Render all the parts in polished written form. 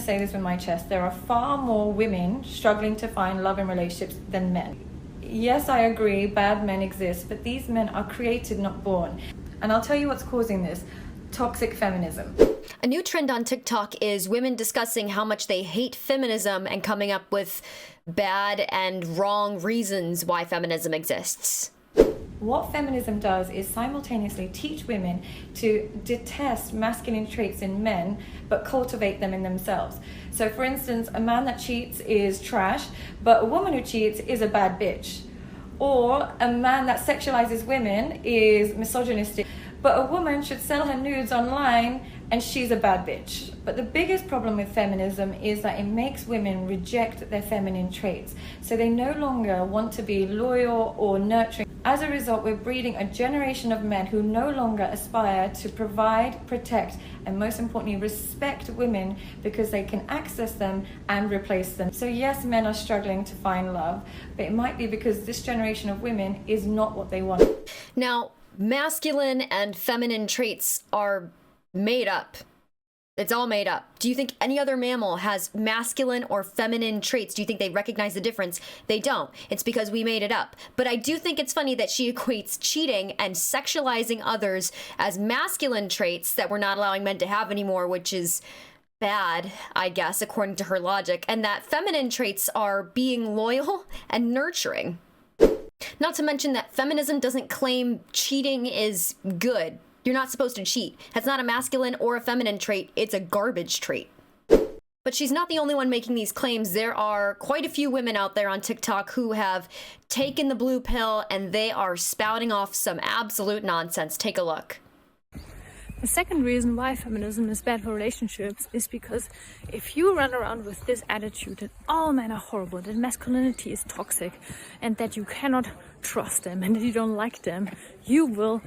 say this with my chest, there are far more women struggling to find love in relationships than men. Yes, I agree, bad men exist, but these men are created, not born. And I'll tell you what's causing this: toxic feminism. A new trend on TikTok is women discussing how much they hate feminism and coming up with bad and wrong reasons why feminism exists. What feminism does is simultaneously teach women to detest masculine traits in men, but cultivate them in themselves. So for instance, a man that cheats is trash, but a woman who cheats is a bad bitch. Or a man that sexualizes women is misogynistic, but a woman should sell her nudes online and she's a bad bitch. But the biggest problem with feminism is that it makes women reject their feminine traits. So they no longer want to be loyal or nurturing. As a result, we're breeding a generation of men who no longer aspire to provide, protect, and most importantly, respect women because they can access them and replace them. So yes, men are struggling to find love, but it might be because this generation of women is not what they want. Now, masculine and feminine traits are made up. It's all made up. Do you think any other mammal has masculine or feminine traits? Do you think they recognize the difference? They don't. It's because we made it up. But I do think it's funny that she equates cheating and sexualizing others as masculine traits that we're not allowing men to have anymore, which is bad, I guess, according to her logic, and that feminine traits are being loyal and nurturing. Not to mention that feminism doesn't claim cheating is good. You're not supposed to cheat. That's not a masculine or a feminine trait. It's a garbage trait. But she's not the only one making these claims. There are quite a few women out there on TikTok who have taken the blue pill and they are spouting off some absolute nonsense. Take a look. The second reason why feminism is bad for relationships is because if you run around with this attitude that all men are horrible, that masculinity is toxic, and that you cannot trust them and that you don't like them, you will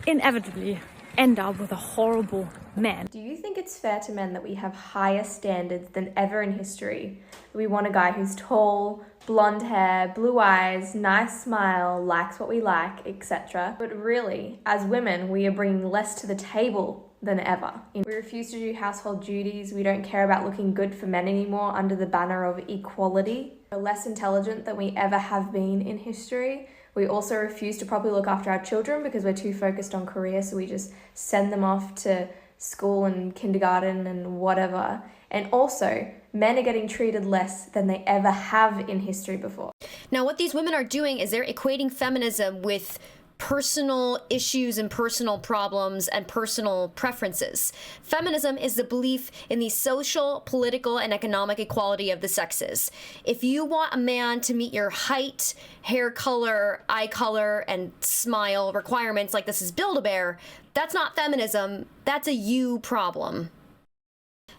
inevitably end up with a horrible man. Do you think it's fair to men that we have higher standards than ever in history? We want a guy who's tall, blonde hair, blue eyes, nice smile, likes what we like, etc. But really, as women, we are bringing less to the table than ever. We refuse to do household duties. We don't care about looking good for men anymore under the banner of equality. We're less intelligent than we ever have been in history. We also refuse to properly look after our children because we're too focused on career, so we just send them off to school and kindergarten and whatever. And also, men are getting treated less than they ever have in history before. Now, what these women are doing is they're equating feminism with personal issues and personal problems and personal preferences. Feminism is the belief in the social, political, and economic equality of the sexes. If you want a man to meet your height, hair color, eye color, and smile requirements like this is Build-A-Bear, that's not feminism, that's a you problem.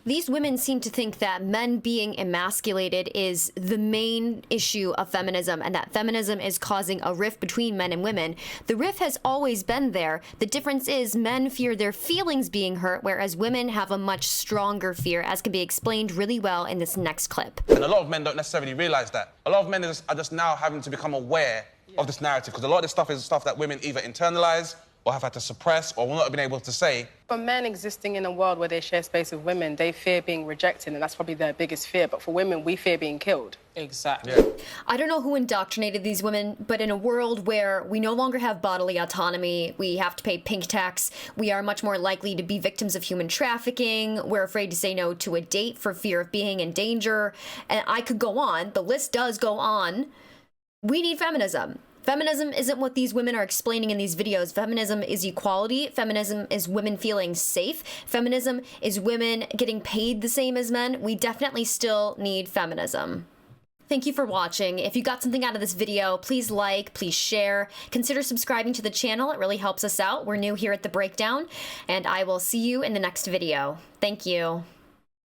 These women seem to think that men being emasculated is the main issue of feminism and that feminism is causing a rift between men and women. The rift has always been there. The difference is men fear their feelings being hurt, whereas women have a much stronger fear, as can be explained really well in this next clip. And a lot of men don't necessarily realize that. A lot of men are just now having to become aware of this narrative because a lot of this stuff is stuff that women either internalize or have had to suppress or will not have been able to say. For men existing in a world where they share space with women, they fear being rejected, and that's probably their biggest fear. But for women, we fear being killed. Exactly. Yeah. I don't know who indoctrinated these women, but in a world where we no longer have bodily autonomy, we have to pay pink tax, we are much more likely to be victims of human trafficking, we're afraid to say no to a date for fear of being in danger, and I could go on, the list does go on. We need feminism. Feminism isn't what these women are explaining in these videos. Feminism is equality. Feminism is women feeling safe. Feminism is women getting paid the same as men. We definitely still need feminism. Thank you for watching. If you got something out of this video, please like, please share. Consider subscribing to the channel. It really helps us out. We're new here at The Breakdown, and I will see you in the next video. Thank you.